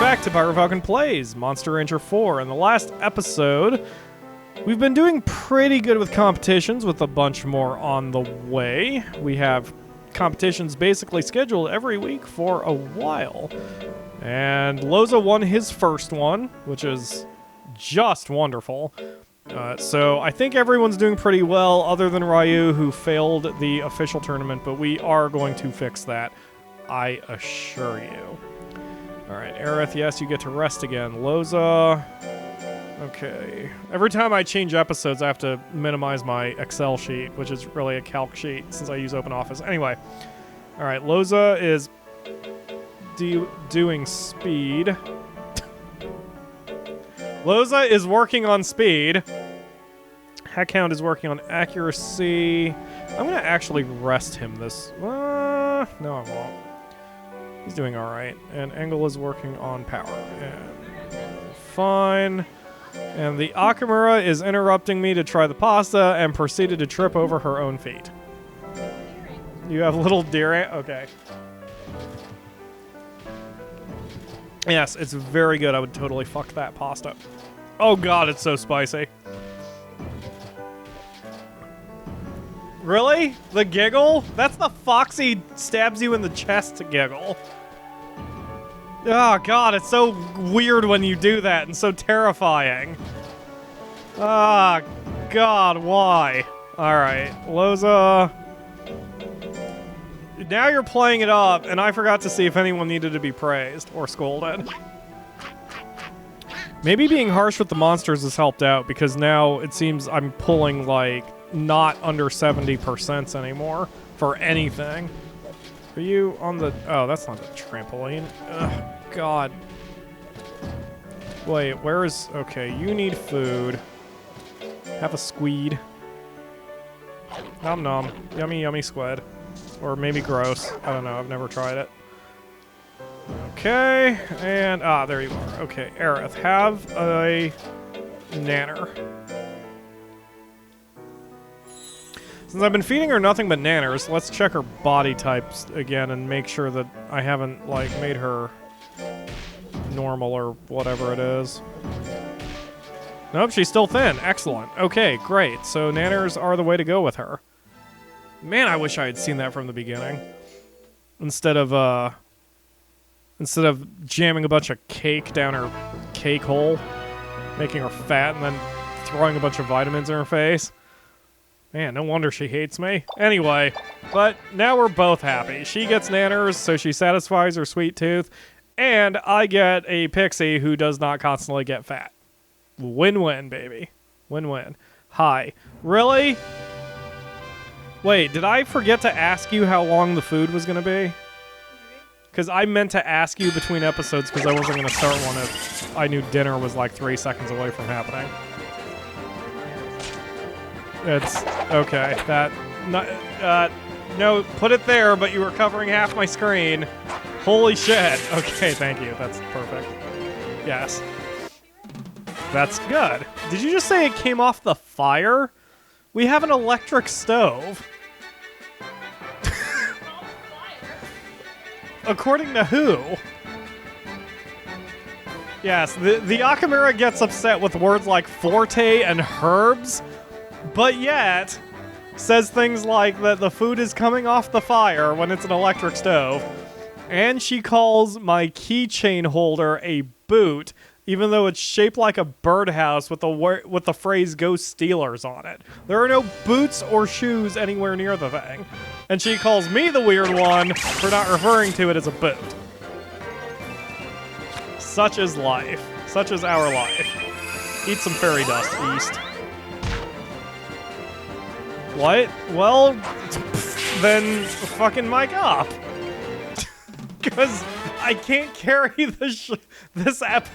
back to PyroFalkon Plays Monster Rancher 4. In the last episode, we've been doing pretty good with competitions, with a bunch more on the way. We have competitions basically scheduled every week for a while. And Loza won his first one, which is just wonderful. So I think everyone's doing pretty well, other than Ryu, who failed the official tournament, but we are going to fix that, I assure you. Alright, Aerith, yes, you get to rest again. Loza... Okay. Every time I change episodes, I have to minimize my Excel sheet, which is really a calc sheet, since I use OpenOffice. Anyway. Alright, Loza is... doing speed. Loza is working on speed. Heckhound is working on accuracy. I'm gonna actually rest him this... no, I won't. He's doing alright. And Engel is working on power. And fine. And the Akamura is interrupting me to try the pasta and proceeded to trip over her own feet. You have little deer ant? Okay. Yes, it's very good. I would totally fuck that pasta. Oh god, it's so spicy. Really? The giggle? That's the Foxy stabs you in the chest giggle. Oh god, it's so weird when you do that and so terrifying. Ah, god, why? Alright, Loza. Now you're playing it up, and I forgot to see if anyone needed to be praised or scolded. Maybe being harsh with the monsters has helped out, because now it seems I'm pulling, like, not under 70% anymore for anything. Are you on the... Oh, that's not a trampoline. Ugh, god. Wait, where is... Okay, you need food. Have a squid. Nom nom. Yummy, yummy squid. Or maybe gross. I don't know. I've never tried it. Okay. And... Ah, there you are. Okay, Aerith, have a... nanner. Since I've been feeding her nothing but nanners, let's check her body types again and make sure that I haven't, like, made her normal or whatever it is. Nope, she's still thin. Excellent. Okay, great. So nanners are the way to go with her. Man, I wish I had seen that from the beginning. Instead of jamming a bunch of cake down her cake hole, making her fat, and then throwing a bunch of vitamins in her face. Man, no wonder she hates me. Anyway, but now we're both happy. She gets nanners, so she satisfies her sweet tooth, and I get a pixie who does not constantly get fat. Win-win, baby. Win-win. Hi. Really? Wait, did I forget to ask you how long the food was going to be? Because I meant to ask you between episodes because I wasn't going to start one if I knew dinner was like 3 seconds away from happening. It's... Okay, that... no, put it there, but you were covering half my screen. Holy shit. Okay, thank you. That's perfect. Yes. That's good. Did you just say it came off the fire? We have an electric stove. According to who? Yes, the Akamura gets upset with words like forte and herbs, but yet says things like that the food is coming off the fire when it's an electric stove. And she calls my keychain holder a boot, even though it's shaped like a birdhouse with the phrase "Go Steelers" on it. There are no boots or shoes anywhere near the thing. And she calls me the weird one for not referring to it as a boot. Such is life. Such is our life. Eat some fairy dust, East. What? Well, then fucking mic up. Because I can't carry this app.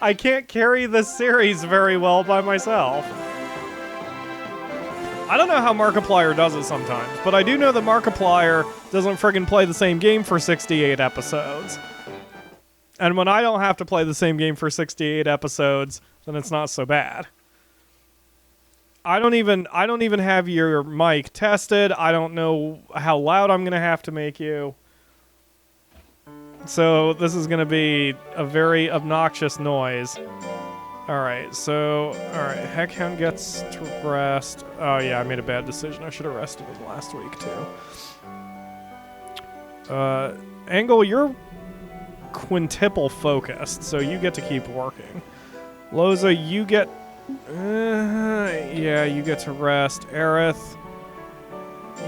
I can't carry this series very well by myself. I don't know how Markiplier does it sometimes, but I do know that Markiplier doesn't friggin' play the same game for 68 episodes. And when I don't have to play the same game for 68 episodes, then it's not so bad. I don't even have your mic tested. I don't know how loud I'm gonna have to make you. So this is going to be a very obnoxious noise. Alright, so... Alright, Heckhound gets to rest. Oh yeah, I made a bad decision. I should have rested him last week, too. Angle, you're quintuple focused, so you get to keep working. Loza, you get... yeah, you get to rest. Aerith,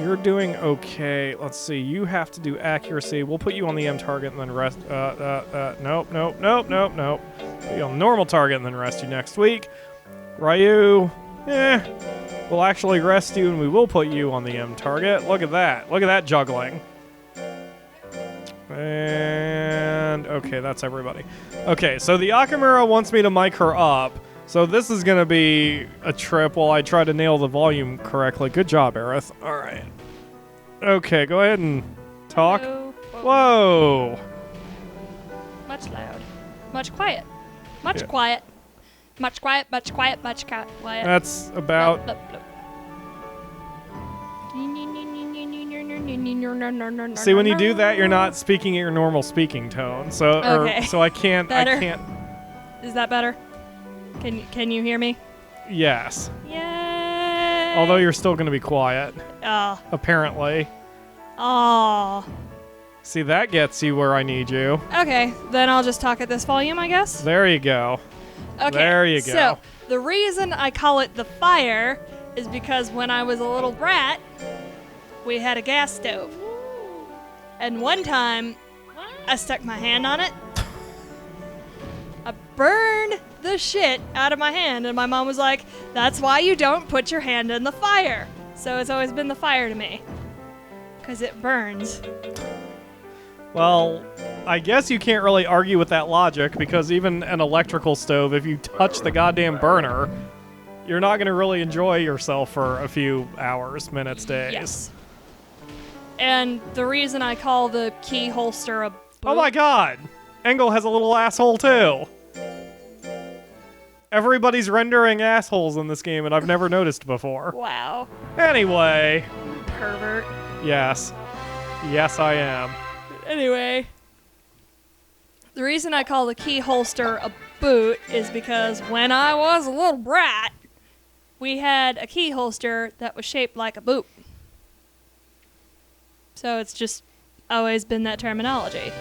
you're doing okay. Let's see, you have to do accuracy. We'll put you on the M target and then rest. Nope. Put you on normal target and then rest you next week. Ryu, we'll actually rest you and we will put you on the M target. Look at that. Look at that juggling. And okay, that's everybody. Okay, so the Akamura wants me to mic her up. So this is going to be a trip while I try to nail the volume correctly. Good job, Aerith. All right. Okay, go ahead and talk. Hello. Whoa. Much loud. Much quiet. Much quiet. Much quiet, much quiet, much quiet. That's about... See, when you do that, you're not speaking at your normal speaking tone. So, okay. So I can't... Better? I can't... Is that better? Can you hear me? Yes. Yay! Although you're still going to be quiet. Oh. Apparently. Oh. See, that gets you where I need you. Okay, then I'll just talk at this volume, I guess. There you go. Okay. There you go. So, the reason I call it the fire is because when I was a little brat, we had a gas stove. And one time, I stuck my hand on it. I burned the shit out of my hand, and my mom was like, that's why you don't put your hand in the fire. So it's always been the fire to me. Because it burns. Well, I guess you can't really argue with that logic, because even an electrical stove, if you touch the goddamn burner, you're not going to really enjoy yourself for a few hours, minutes, days. Yes. And the reason I call the key holster a boot... Oh my god! Engel has a little asshole too! Everybody's rendering assholes in this game, and I've never noticed before. Wow. Anyway. Pervert. Yes. Yes, I am. Anyway. The reason I call the key holster a boot is because when I was a little brat, we had a key holster that was shaped like a boot. So it's just always been that terminology.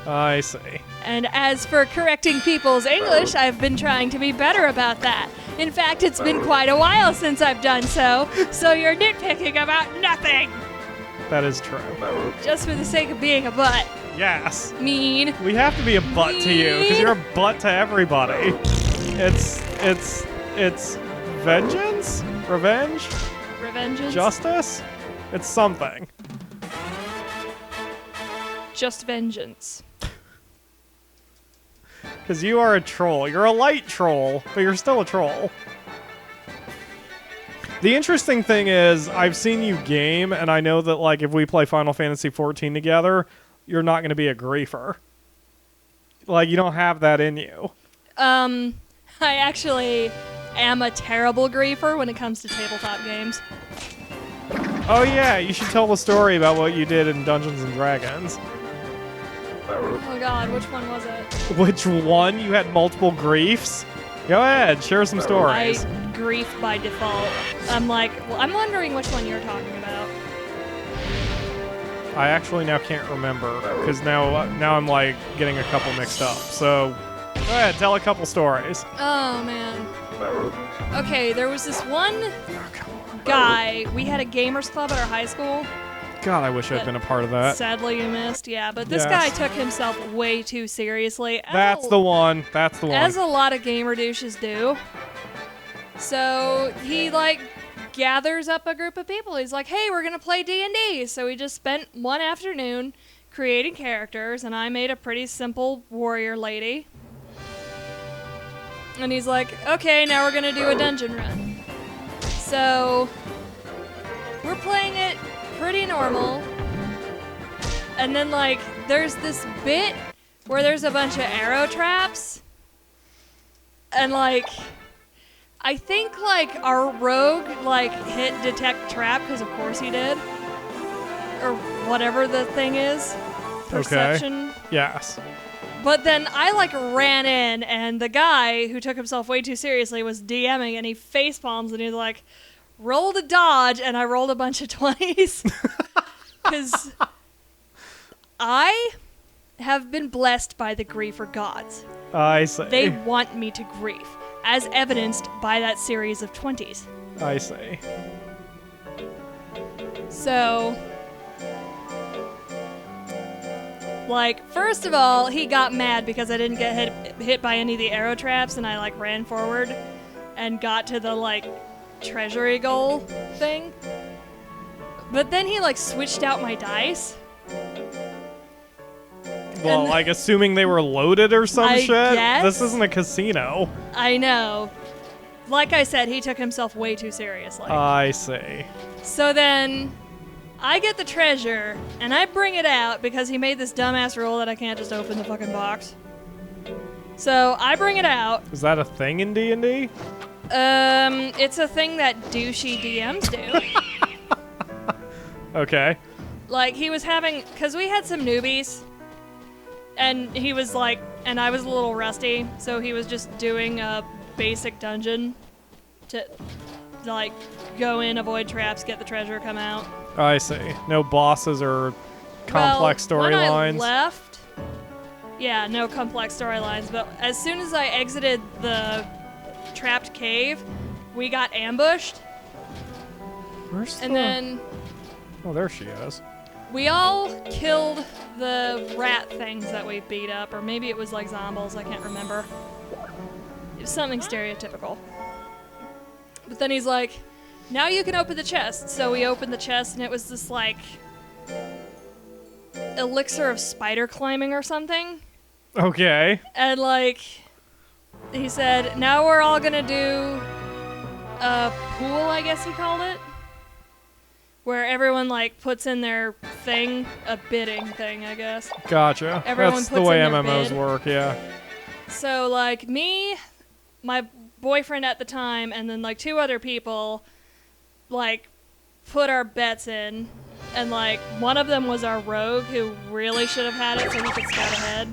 I see. And as for correcting people's English, I've been trying to be better about that. In fact, it's been quite a while since I've done so you're nitpicking about nothing. That is true. Just for the sake of being a butt. Yes. Mean. We have to be a butt to you, because you're a butt to everybody. It's vengeance? Revenge? Revengeance? Justice? It's something. Just vengeance. Because you are a troll. You're a light troll, but you're still a troll. The interesting thing is, I've seen you game, and I know that, like, if we play Final Fantasy XIV together, you're not going to be a griefer. Like, you don't have that in you. I actually am a terrible griefer when it comes to tabletop games. Oh yeah, you should tell the story about what you did in Dungeons & Dragons. Oh god, which one was it? Which one? You had multiple griefs? Go ahead, share some stories. I grief by default. I'm like, well, I'm wondering which one you're talking about. I actually now can't remember, because now I'm like getting a couple mixed up. So, go ahead, tell a couple stories. Oh man. Okay, there was this one guy. We had a gamers club at our high school. God, I wish I'd been a part of that. Sadly, you missed. Yeah, but this Yes. guy took himself way too seriously. That's the one. That's the one. As a lot of gamer douches do. So he like gathers up a group of people. He's like, "Hey, we're gonna play D&D." So we just spent one afternoon creating characters, and I made a pretty simple warrior lady. And he's like, "Okay, now we're gonna do a dungeon run." So we're playing it pretty normal. And then like there's this bit where there's a bunch of arrow traps. And like I think like our rogue like hit detect trap, because of course he did. Or whatever the thing is. Perception Yes. But then I like ran in, and the guy who took himself way too seriously was DMing, and he face palms, and he's like, rolled a dodge, and I rolled a bunch of 20s. Because I have been blessed by the griefer gods. I see. They want me to grief, as evidenced by that series of 20s. I see. So, like, first of all, he got mad because I didn't get hit by any of the arrow traps, and I, like, ran forward and got to the, like, treasury goal thing. But then he, like, switched out my dice. Well, like, assuming they were loaded or some I shit? guess. This isn't a casino. I know. Like I said, he took himself way too seriously. I see. So then, I get the treasure, and I bring it out because he made this dumbass rule that I can't just open the fucking box. So, I bring it out. Is that a thing in D&D? It's a thing that douchey DMs do. Okay. Like, he was having... Because we had some newbies, and he was like... And I was a little rusty, so he was just doing a basic dungeon to, like, go in, avoid traps, get the treasure, come out. I see. No bosses or complex storylines? When I left... Yeah, no complex storylines, but as soon as I exited the trapped cave, we got ambushed. Where's And then Oh, there she is. we all killed the rat things that we beat up, or maybe it was like zombies, I can't remember. It was something stereotypical. But then he's like, now you can open the chest. So we opened the chest, and it was this, like, elixir of spider climbing or something. Okay. And, like, he said, now we're all gonna do a pool, I guess he called it. Where everyone, like, puts in their thing, a bidding thing, I guess. Gotcha. Everyone That's the puts way in their MMOs bid. work, yeah. So, like, me, my boyfriend at the time, and then, like, 2 other people, like, put our bets in. And, like, one of them was our rogue, who really should have had it so he could scout ahead.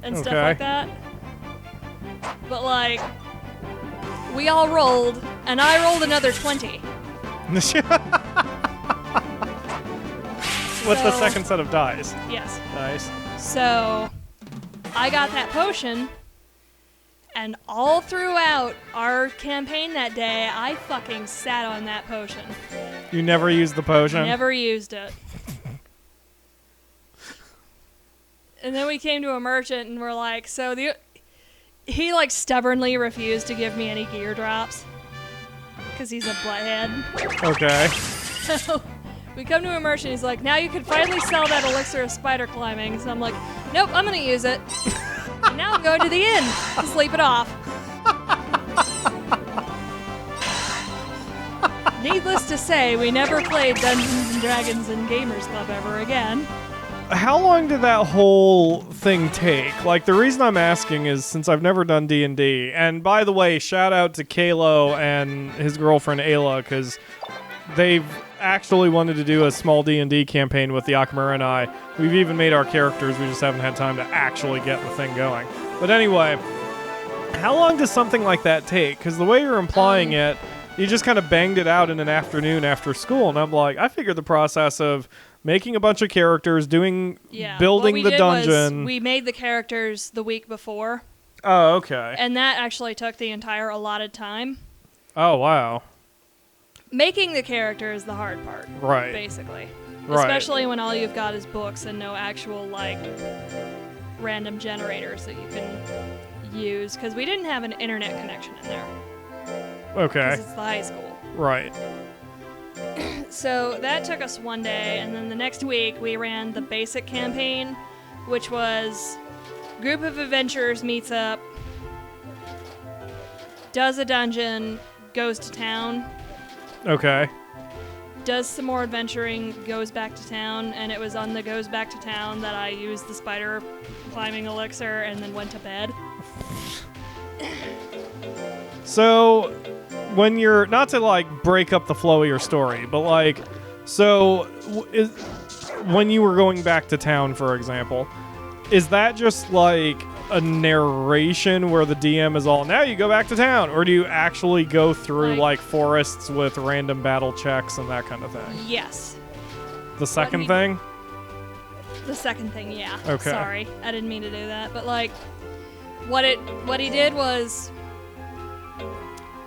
And stuff Okay. like that. But, like, we all rolled, and I rolled another 20. With the So- second set of dice. Yes. Nice. So, I got that potion, and all throughout our campaign that day, I fucking sat on that potion. You never used the potion? Never used it. And then we came to a merchant, and we're like, he, like, stubbornly refused to give me any gear drops. Because he's a butthead. Okay. So, we come to a merchant, he's like, now you can finally sell that elixir of spider climbing. So I'm like, nope, I'm gonna use it. And now I'm going to the inn to sleep it off. Needless to say, we never played Dungeons and Dragons and Gamers Club ever again. How long did that whole thing take? Like, the reason I'm asking is since I've never done D&D, and by the way, shout out to Kalo and his girlfriend Ayla, because they've actually wanted to do a small D&D campaign with the Akamura and I. We've even made our characters, we just haven't had time to actually get the thing going. But anyway, how long does something like that take? Because the way you're implying it, you just kind of banged it out in an afternoon after school, and I'm like, I figured the process of making a bunch of characters, building what we the did dungeon. Was we made the characters the week before, Oh, okay. and that actually took the entire allotted time. Oh, wow. Making the character is the hard part, Right. basically. Right. Especially when all you've got is books and no actual, like, random generators that you can use, because we didn't have an internet connection in there. Okay. Because it's the high school. Right. So that took us one day, and then the next week we ran the basic campaign, which was group of adventurers meets up, does a dungeon, goes to town, Okay. does some more adventuring, goes back to town, and it was on the goes back to town that I used the spider climbing elixir and then went to bed. So, when you're, not to like break up the flow of your story, but like, so when you were going back to town, for example, is that just like a narration where the DM is all, now you go back to town? Or do you actually go through like forests with random battle checks and that kind of thing? Yes. The second thing? The second thing, yeah. Okay. Sorry, I didn't mean to do that. But like, what he did was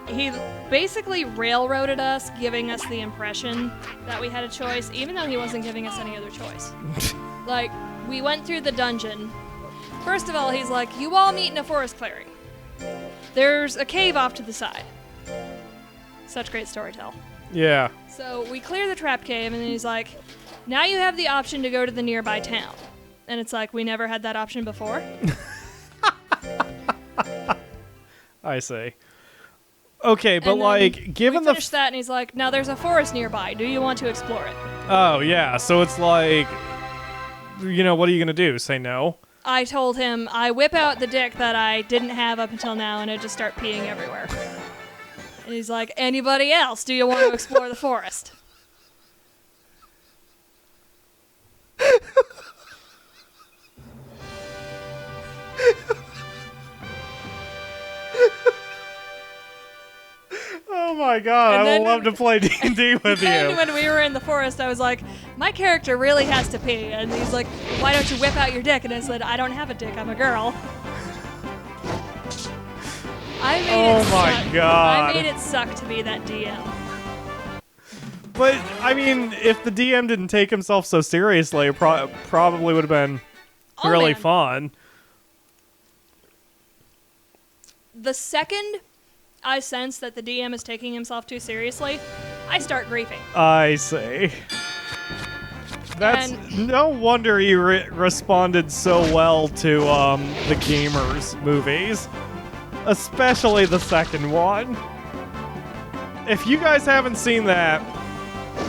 he basically railroaded us, giving us the impression that we had a choice, even though he wasn't giving us any other choice. Like, we went through the dungeon. First of all, he's like, you all meet in a forest clearing. There's a cave off to the side. Such great storytelling. Yeah. So we clear the trap cave, and then he's like, now you have the option to go to the nearby town. And it's like, we never had that option before. I see. Okay, but And like, given we finished that, and he's like, now there's a forest nearby. Do you want to explore it? Oh, yeah. So it's like, you know, what are you going to do? Say no? I told him I whip out the dick that I didn't have up until now, and I just start peeing everywhere. And he's like, anybody else? Do you want to explore the forest? Oh my god, I would love to play D&D with you. And when we were in the forest, I was like, my character really has to pee. And he's like, why don't you whip out your dick? And I said, I don't have a dick, I'm a girl. God. I made it suck to be that DM. But, I mean, if the DM didn't take himself so seriously, it probably would have been really fun. The second I sense that the DM is taking himself too seriously, I start griefing. I see. That's no wonder you responded so well to the Gamers movies, especially the second one. If you guys haven't seen that,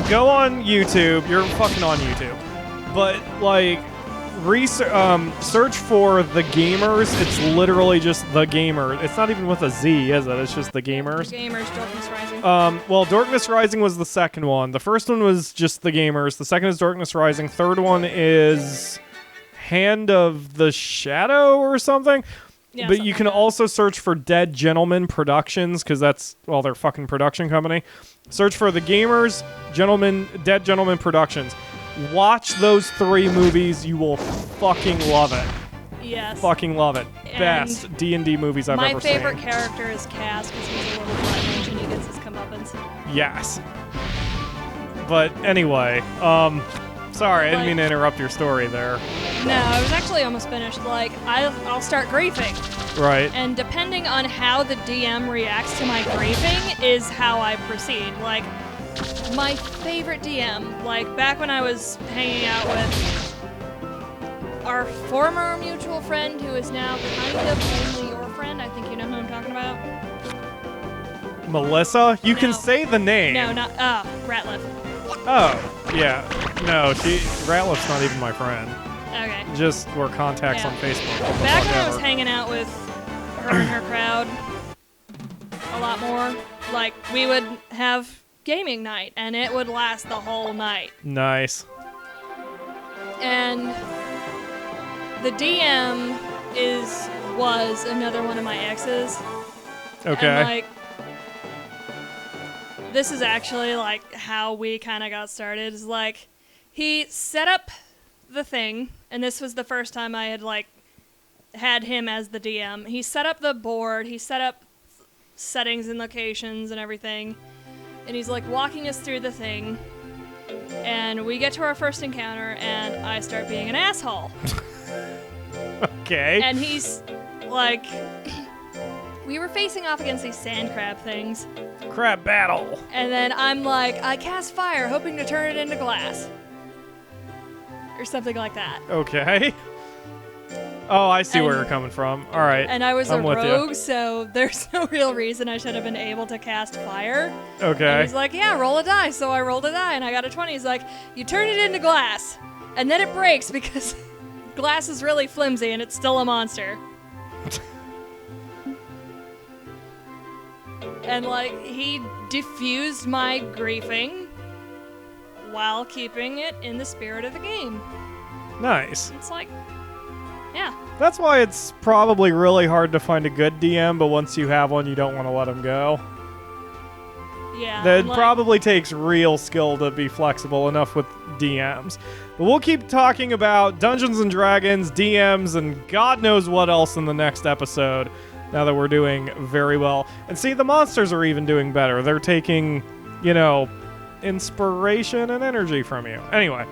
go on YouTube. You're fucking on YouTube, but like, search for the Gamers. It's literally just the Gamer. It's not even with a Z, is it? It's just the Gamers. The Gamers, Darkness Rising. Well, Darkness Rising was the second one. The first one was just the Gamers. The second is Darkness Rising. Third one is Hand of the Shadow or something. Yeah, but you can also search for Dead Gentleman Productions, because that's, well, their fucking production company. Search for the Gamers, Dead Gentleman Productions. Watch those 3 movies. You will fucking love it. Yes. Fucking love it. And Best D&D movies I've ever seen. My favorite character is Cass, because he's a little blood and he gets his comeuppance. Yes. But anyway, sorry, I didn't mean to interrupt your story there. No, I was actually almost finished. Like, I'll start griefing. Right. And depending on how the DM reacts to my griefing is how I proceed. Like, my favorite DM, like back when I was hanging out with our former mutual friend who is now kind of only your friend. I think you know who I'm talking about. Melissa? You can say the name. No, not, Ratliff. Oh, yeah. No, Ratliff's not even my friend. Okay. Just we're contacts on Facebook. Back when I was hanging out with her and her crowd a lot more, like, we would have gaming night, and it would last the whole night. Nice. And the DM was another one of my exes. Okay. And, like, this is actually, like, how we kind of got started. Is like, he set up the thing, and this was the first time I had, like, had him as the DM. He set up the board, he set up settings and locations and everything, and he's, like, walking us through the thing, and we get to our first encounter, and I start being an asshole. Okay. And he's, like, we were facing off against these sand crab things. Crab battle. And then I'm like, I cast fire, hoping to turn it into glass. Or something like that. Okay. Oh, I see where you're coming from. All right. And I was a with rogue, you. so there's no real reason I should have been able to cast fire. Okay. And he's like, yeah, roll a die. So I rolled a die, and I got a 20. He's like, you turn it into glass, and then it breaks because glass is really flimsy, and it's still a monster. And, like, he diffused my griefing while keeping it in the spirit of the game. Nice. It's like, Yeah. That's why it's probably really hard to find a good DM, but once you have one, you don't want to let them go. Yeah. That like, probably takes real skill to be flexible enough with DMs. But we'll keep talking about Dungeons and Dragons, DMs, and God knows what else in the next episode, now that we're doing very well. And see, the monsters are even doing better. They're taking, you know, inspiration and energy from you. Anyway,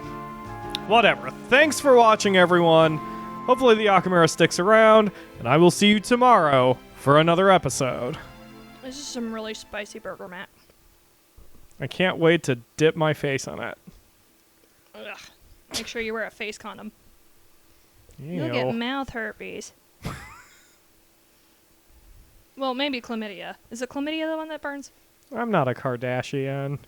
whatever. Thanks for watching, everyone. Hopefully the Akamura sticks around, and I will see you tomorrow for another episode. This is some really spicy burger, Matt. I can't wait to dip my face in it. Ugh. Make sure you wear a face condom. Ew. You'll get mouth herpes. Well, maybe chlamydia. Is it chlamydia the one that burns? I'm not a Kardashian.